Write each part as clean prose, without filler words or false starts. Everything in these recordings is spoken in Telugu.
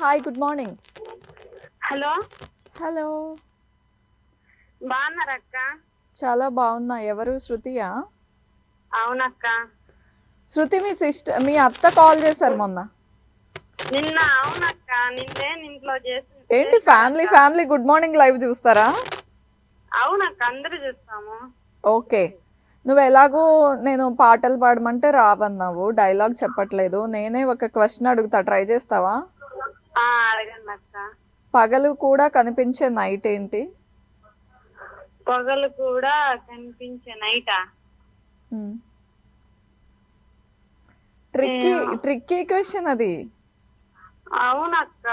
Hi good morning. Hello hello. బాగున్నారక్క? చాలా బాగున్నా. ఎవరు? శృతియా? అవునక్క. శృతి మీ అత్త కాల్ చేశారు మొన్న. నిన్న అవునక్క, నిన్నే ఇంట్లో ఏంటి ఫ్యామిలీ గుడ్ మార్నింగ్ లైవ్ చూస్తారా? అవునక్క, అందరూ చూస్తాము. ఓకే. నువ్వు ఎలాగో నేను పాటలు పాడమంటే రావన్నావు, డైలాగ్ చెప్పట్లేదు. నేనే ఒక క్వశ్చన్ అడుగుతా, ట్రై చేస్తావా? అడగండి అక్క. పగలు కూడా కనిపించే నైట్ ఏంటి? పగలు కూడా కనిపించే నైటా? ట్రిక్కీ క్వశ్చన్ అది. అవునక్క,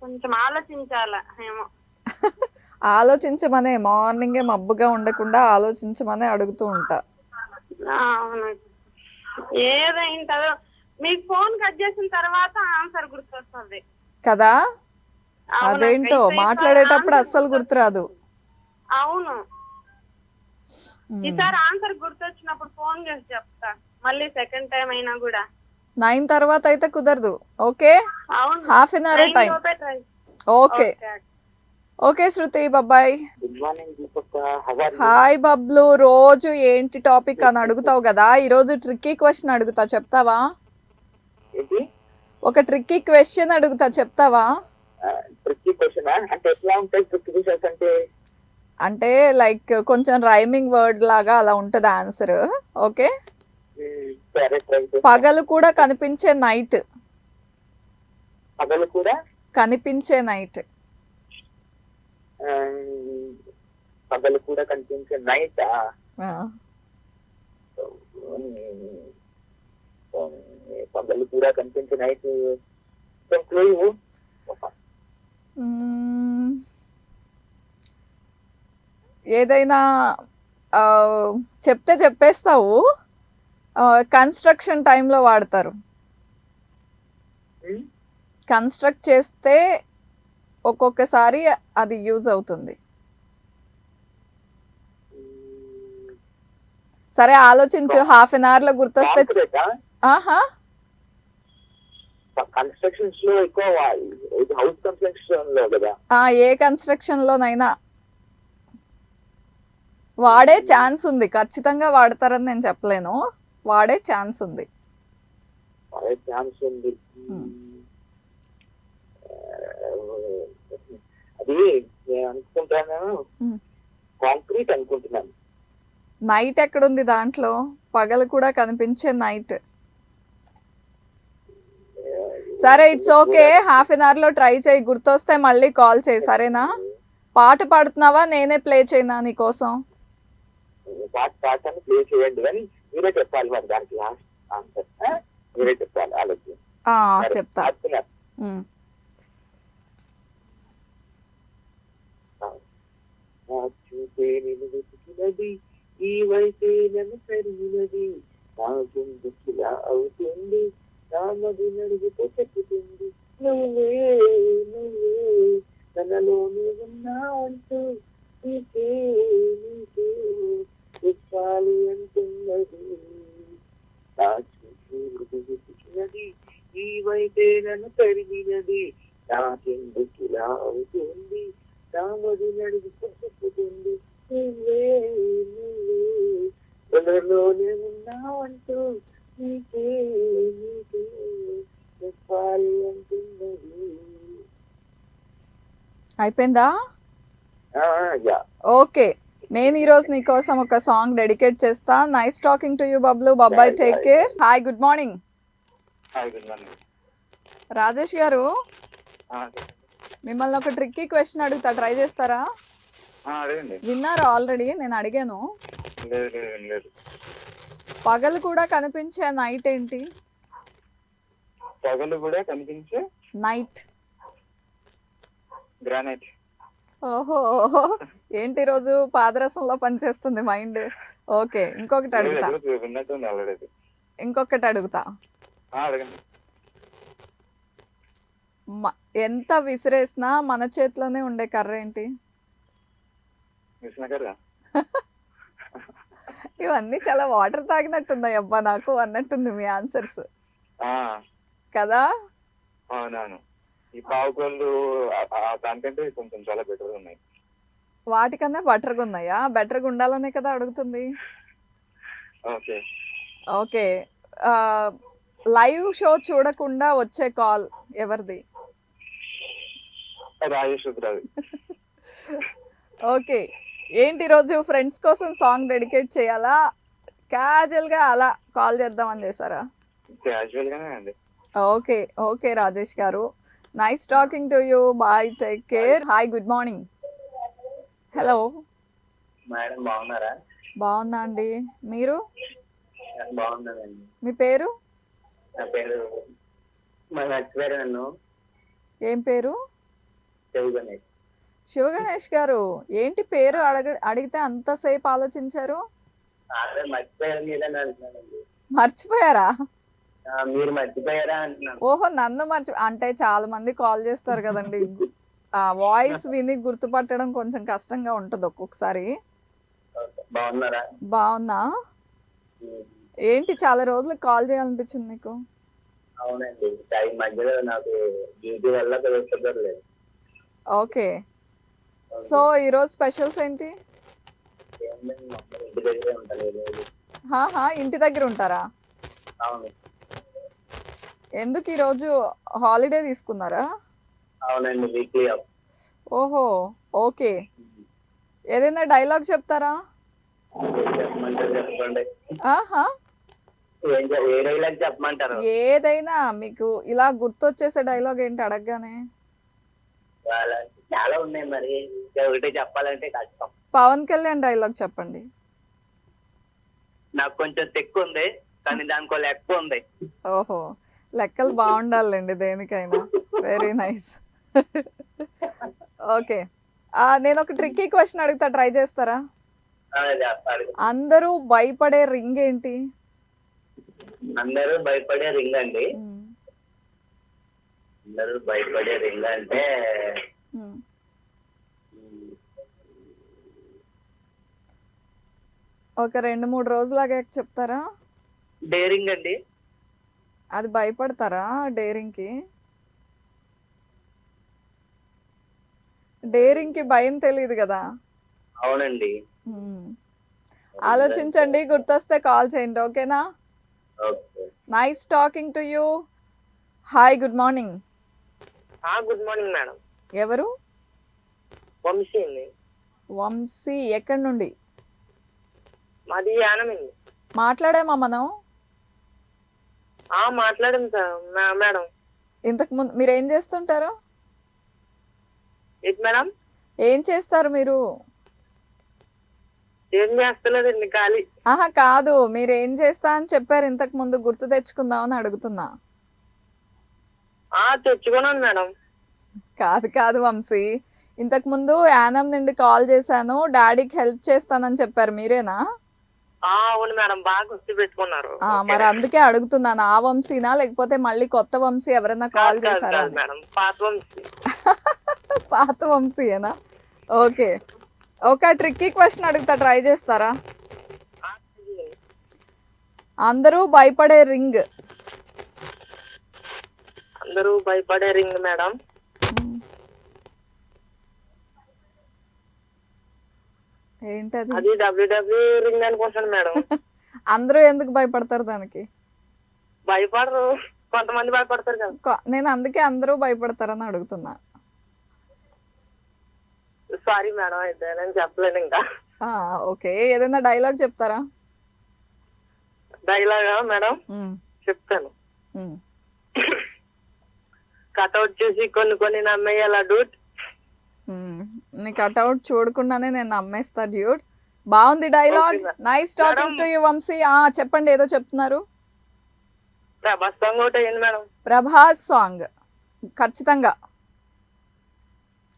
కొంచెం ఆలోచించాల ఏమో. ఆలోచించమనే, మార్నింగే మబ్బుగా ఉండకుండా ఆలోచించమనే అడుగుతూ ఉంటా. అవునక్క, ఏదైంటదో. మీకు ఫోన్ కట్ చేసిన తర్వాత ఆన్సర్ గుర్తొస్తుంది కదా? అదేంటో మాట్లాడేటప్పుడు అస్సలు గుర్తురాదు. అవును, ఈసారి ఆన్సర్ గుర్తొచ్చినప్పుడు ఫోన్ చేసి చెప్తా, మళ్ళీ సెకండ్ టైం అయినా కూడా. 9 తర్వాత అయితే కుదరదు. Okay, half an hour time. Okay okay Shruti, bye. Hi Bablu. రోజు ఏంటి టాపిక్ అని అడుగుతావు కదా, ఈరోజు ట్రిక్కీ క్వశ్చన్ అడుగుతా, చెప్తావా? ఒక ట్రిక్కీ క్వశ్చన్ అడుగుతా, చెప్తావా? అంటే లైక్ కొంచెం రైమింగ్ వర్డ్ లాగా అలా ఉంటది ఆన్సర్. ఓకే. పగలు కూడా కనిపించే నైట్. పగలు కూడా కనిపించే నైట్. పగలు కూడా కనిపించే నైట్. పగలు కూడా కనిపించే నైట్. ఏదైనా చెప్తే చెప్పేస్తావు. కన్స్ట్రక్షన్ టైంలో వాడతారు. కన్స్ట్రక్ట్ చేస్తే ఒక్కొక్కసారి అది యూజ్ అవుతుంది. సరే ఆలోచించు, హాఫ్ అన్ అవర్ లో గుర్తొస్తే. ఆహా, కన్స్ట్రక్షన్స్ లో ఎక్కువ హౌస్ కన్స్ట్రక్షన్ లో కదా. ఏ కన్స్ట్రక్షన్ లోనైనా వాడే ఛాన్స్ ఉంది. ఖచ్చితంగా వాడతారని నేను చెప్పలేను, వాడే ఛాన్స్ ఉంది. అది నేను అనుకుంటాను, కాంక్రీట్ అనుకుంటున్నాను. నైట్ ఎక్కడుంది దాంట్లో? పగలు కూడా కనిపించే నైట్. సరే, it's okay, half an hour లో ట్రై చేయి, గుర్తొస్తే మళ్ళీ కాల్ చేయి, సరేనా? పాట పాడుతున్నావా, నేనే ప్లే చేయనా నీకోసం? పాటని ప్లే చేయండి, కానీ మీరే చెప్పాలి మరి దానికి లాస్ట్ ఆన్సర్. మీరే చెప్పాలి, ఆలోచన చెప్తా. చూపే నేను వెతికినది, ఈ వైపే నన్ను పెరిగినది, నా గుండెకిలా అవుతుంది, నా మది నడుగుతో చెప్పుతుంది, నువ్వే నువ్వే తనలోనే ఉన్నావంటూ నీకే నీకే చెప్పాలి అంటున్నది. నా చూపే వెతికినది, ఈ వైపే నన్ను పెరిగినది, నా గుండెకిలా అవుతుంది, రామది నడుగుతూ చెప్పుతుంది, నువ్వే నువ్వే తనలోనే ఉన్నావంటూ నీకే నీకే చెప్పాలి అంటున్నది. అయిపోయిందా? ఓకే, నేను ఈరోజు నీకోసం ఒక సాంగ్ డెడికేట్ చేస్తా. Nice talking to you Bablu. Bye, take care. Hi good morning. Rajesh garu, మిమ్మల్ని ఒక ట్రిక్కీ క్వశ్చన్ అడుగుతా, ట్రై చేస్తారా? విన్నారా ఆల్రెడీ? నేను అడిగాను. పగలు కూడా కనిపించే నైట్ ఏంటి? పగలు కూడా కనిపించే నైట్. గ్రానైట్. ఓహో, ఏంటి రోజు పాదరసంలో పనిచేస్తుంది మైండ్. ఓకే, ఇంకొకటి అడుగుతా. ఎంత విసిరేసినా మన చేతిలోనే ఉండే కర్ర ఏంటి? ఇవన్నీ చాలా వాటర్ తాగినట్టున్నాయి అబ్బా నాకు అన్నట్టుంది మీ ఆన్సర్స్ కదా. అవునవును. ఈ పావుకోళ్ళు దానికంటే కొంచెం చాలా బెటర్ ఉన్నాయి. వాటికన్నా బెటర్గా ఉన్నాయా? బెటర్గా ఉండాలనే కదా అడుగుతుంది. ఓకే. ఓకే. లైవ్ షో చూడకుండా వచ్చే కాల్ ఎవరిది? రాజేష్ రుద్రావి. ఓకే. ఏంటి ఈరోజు ఫ్రెండ్స్ కోసం సాంగ్ డెడికేట్ చేయాలా, క్యాజువల్గా అలా కాల్ చేద్దామని చేశారా? క్యాజువల్ గానే అండి. Okay. Okay Rajesh garu, nice talking to you. Bye, take care. Hi, good morning. Hello, madam బాగున్నారా? బాగున్నా అండి. మీరు? బాగున్నానండి. మీ పేరు? నా పేరు మర్చిపోయారు నన్ను. ఏం పేరు? చెవుగణేష్. శివగణేష్ గారు, ఏంటి పేరు అడిగితే అంతసేపు ఆలోచించారు? అదే మర్చిపోయారు మీరని అంటున్నానండి. మర్చిపోయారా? మీరు మర్చిపోయారా అంటున్నాను. ఓహో, నన్ను అంటే చాలా మంది కాల్ చేస్తారు కదండి. ఆ వాయిస్ విని గుర్తుపట్టడం కొంచెం కష్టంగా ఉంటుంది ఒక్కొక్కసారి. బాగున్నారా? బాగున్నా. ఏంటి చాలా రోజులకు కాల్ చేయాలనిపించింది మీకు? అవునండి, ఈ మధ్యలో నాకు డ్యూటీ వల్ల కుదరలేదు. ఓకే. సో ఈరోజు స్పెషల్స్ ఏంటి? ఏముందండి, మా అమ్మ ఇంటి దగ్గరే ఉంటాను ఈ రోజు. ఇంటి దగ్గర ఉంటారా? అవును. ఎందుకు ఈరోజు హాలిడే తీసుకున్నారా? అవునండి, వీక్లీ ఆఫ్. ఓహో, ఓకే. ఏదైనా డైలాగ్ చెప్తారా? చెప్పమంటారు చెప్పండి. ఆహా, ఏ డైలాగ్ చెప్పమంటారు? ఏదైనా మీకు ఇలా గుర్తొచ్చేసే డైలాగ్ ఏంటి అడగగానే? చాలా ఉన్నాయి, మరి ఒకటి చెప్పాలంటే కష్టం. పవన్ కళ్యాణ్ డైలాగ్ చెప్పండి. నాకు కొంచెం తెక్కు ఉంది, కానీ దానికో లెక్క ఉంది. ఓహో, లెక్కలు బాగుండాలండి దేనికైనా. Very nice. ఓకే. నేను ఒక ట్రిక్కీ క్వశ్చన్ అడుగుతా, ట్రై చేస్తారా? అందరూ భయపడే రింగ్ ఏంటి? అందరూ భయపడే రింగ్ అండి. అందరూ భయపడే రింగ్ అంటే ఒక 2-3 రోజులాగా చెప్తారా? డేరింగ్ అండి. అది భయపడతారా డేరింగ్కి? డేరింగ్కి భయం తెలియదు కదా. అవునండి. ఆలోచించండి, గుర్తొస్తే కాల్ చేయండి. ఓకేనా? Okay. Nice talking to you. Hi, good morning. Good morning madam. ఎవరు? వంశీ అండి. వంశీ, ఎక్కడి నుండి? మాది యానం అండి. మాట్లాడామా మనం? మాట్లాడాం సార్ మేడం. ఇంతకు ముందు మీరు ఏం చేస్తుంటారు? ఏంటి మేడం? ఏం చేస్తారు మీరు? ఏం చేస్తలేదండి, ఖాళీ. కాదు, మీరు ఏం చేస్తా అని చెప్పారు ఇంతకు ముందు, గుర్తు తెచ్చుకుందామని అడుగుతున్నా. తెచ్చుకున్నాను మేడం. కాదు వంశీ, ఇంతకు ముందు యానం నుండి కాల్ చేశాను, డాడీకి హెల్ప్ చేస్తానని చెప్పారు, మీరేనా? అవును మేడం, బాగా గుర్తు పెట్టుకున్నారు. మరి అందుకే అడుగుతున్నాను, ఆ వంశీనా లేకపోతే మళ్ళీ కొత్త వంశీ ఎవరైనా కాల్ చేశారా? మేడం, పాత వంశీ. పాత వంశీయేనా? ఓకే. ఒక ట్రిక్కీ క్వశ్చన్ అడుగుతా, ట్రై చేస్తారా? అందరూ భయపడే రింగ్. అందరూ భయపడే రింగ్ మేడం. ఏంటది? అది WWE రింగ్ అనుకుంటాను మేడం. అందరూ ఎందుకు భయపడతారు దానికి? భయపడరు, కొంతమంది భయపడతారు కదా. నేను అందుకే అందరూ భయపడతారని అడుగుతున్నా. సారీ మేడం, అయితే నేను చెప్పలేను ఇంకా. ఓకే, ఏదైనా డైలాగ్ చెప్తారా? డైలాగా మేడం? చెప్తాను. కట్అవుట్ చూసి కొన్ని నమ్మేయాల డూట్. నీ కట్అవుట్ చూడకుండానే నేను నమ్మేస్తా డ్యూడ్. బాగుంది dialogue. Nice talking to you Vamshi. చెప్పండి, ఏదో చెప్తున్నారు. ప్రభాస్ సాంగ్ ఒకటి అయ్యింది మేడం. ప్రభాస్ సాంగ్ ఖచ్చితంగా.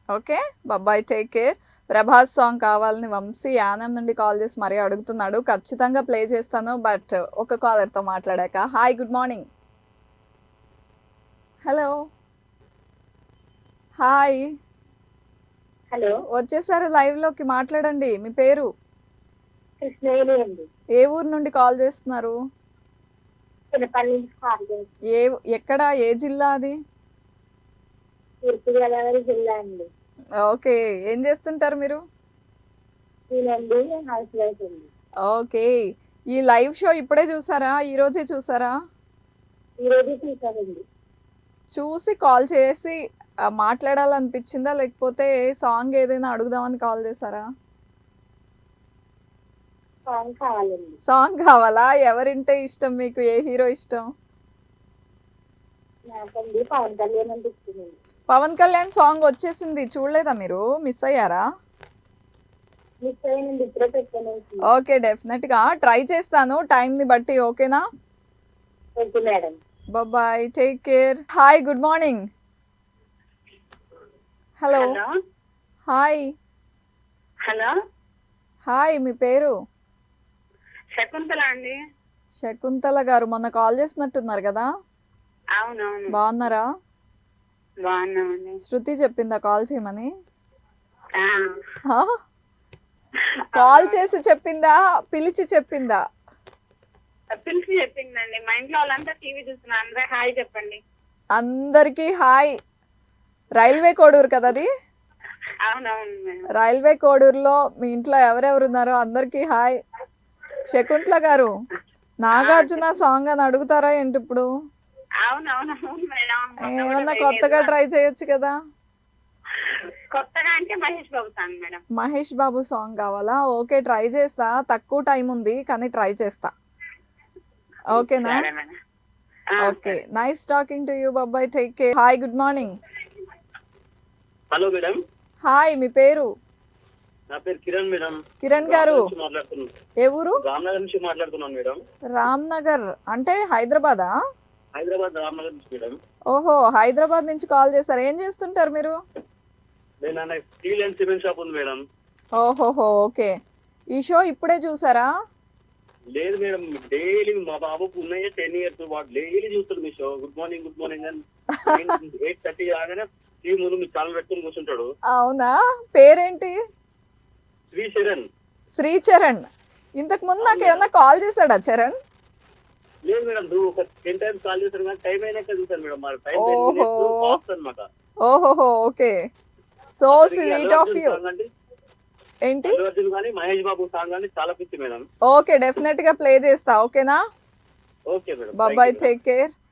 Okay, bye, take care. Prabhas song కావాలని వంశీ యానం నుండి కాల్ చేసి మరీ అడుగుతున్నాడు. ఖచ్చితంగా ప్లే చేస్తాను, బట్ ఒక కాలర్తో మాట్లాడాక. Hi, good morning. Hello, hi. Hello, వచ్చేసారు లైవ్లోకి, మాట్లాడండి. మీ పేరు? కృష్ణవేణి అండి. ఏ ఊరు నుండి కాల్ చేస్తున్నారు? చిన్నపల్లి నుంచి కాల్ చేస్తున్నాను. ఎక్కడ, ఏ జిల్లా అది? గోదావరి జిల్లా అండి. ఓకే, ఏం చేస్తుంటారు మీరు? నేనండి హౌస్ వైఫ్ అండి. ఓకే, ఈ లైవ్ షో ఇప్పుడే చూసారా? ఈ రోజే చూసారా? ఈరోజు చూసానండి. చూసి కాల్ చేసి మాట్లాడాలనిపించిందా, లేకపోతే సాంగ్ ఏదైనా అడుగుదామని కాల్ చేశారా? సాంగ్ కావాలండి. సాంగ్ కావాలా? ఎవరింటే ఇష్టం మీకు? ఏ హీరో ఇష్టం? నాకండి పవన్ కళ్యాణ్ అంటే ఇష్టమండి. పవన్ కళ్యాణ్ సాంగ్ వచ్చేసింది, చూడలేదా మీరు? మిస్ అయ్యారా? మిస్ అయ్యానండి, ఇప్పుడే పెట్టానండి. ఓకే, డెఫినెట్గా ట్రై చేస్తాను టైంని బట్టి. ఓకేనా? Okay madam. Bye, take care. Hi, good morning. Hello. Hello hi. Hello hi, మీ పేరు? శకుంతల అండి. శకుంతల గారు మొన్న కాల్ చేసినట్టున్నారు కదా? అవునవును, బాగున్నారా? బాగున్నామండి. శృతి చెప్పిందా కాల్ చేయమని? ఆ, హా? కాల్ చేసి చెప్పిందా, పిలిచి చెప్పిందా? పిలిచి చెప్పిందండి. మా ఇంట్లో వాళ్ళంతా టీవీ చూస్తున్నారు, అందరూ హాయ్ చెప్పండి. అందరికీ హాయ్. రైల్వే కోడూరు కదా అది? అవునవును మేడం. రైల్వే కోడూరులో మీ ఇంట్లో ఎవరెవరు ఉన్నారో అందరికీ హాయ్. శకుంతల గారు, నాగార్జున సాంగ్ అని అడుగుతారా ఏంటి ఇప్పుడు? అవునవునవును మేడం. ఏమన్నా కొత్తగా ట్రై చేయొచ్చు కదా? కొత్తగా అంటే Mahesh Babu song madam. Mahesh Babu song కావాలా? ఓకే, ట్రై చేస్తా. తక్కువ టైం ఉంది కానీ ట్రై చేస్తా. ఓకేనా? సరే మేడం. Okay, nice talking to you. Bye, take care. Hi, good morning. Hello madam, hi, మీ పేరు? నా పేరు కిరణ్ మేడం. కిరణ్ గారు, మాట్లాడుతున్నాను, ఏ ఊరు? రామ్నగర్ నుంచి మాట్లాడుతున్నాను మేడం. రామ్ నగర్ అంటే హైదరాబాదా? హైదరాబాద్ రామ్నగర్ నుంచి మేడం. ఓహో, హైదరాబాద్ నుంచి కాల్ చేశారు. ఏం చేస్తుంటారు మీరు? నేను స్టీల్ అండ్ సిమెంట్ షాప్ ఉంది మేడం. ఓహోహో, ఓకే. ఈ షో ఇప్పుడే చూసారా? లేదు మేడం, డైలీ మా బాబుకు ఉన్నాయి 10 years, వాడు డైలీ చూస్తాడు మీ show. Good morning good morning అని 8:30 కాగానే టీవీ ముందు మీ ఛానల్ పెట్టుకుని కూర్చుంటాడు. అవునా? పేరేంటి? శ్రీచరణ్. శ్రీచరణ్. ఇంతకు ముందు నాకు ఏమన్నా కాల్ చేశాడా చరణ్? లేదు మేడం, నువ్వు ఒక 10 times కాల్ చేశారు కానీ టైం అయినాక చూసాను మేడం. మరి టైం ఓహో. అనమాట. ఓహోహో, okay. So sweet of you. ఏంటి? అల్లు అర్జున్ కానీ మహేష్ బాబు సాంగ్ కానీ చాలా పిచ్చి మేడం. ఓకే, డెఫినెట్ గా ప్లే చేస్తా. ఓకేనా? Okay madam, bye, take care.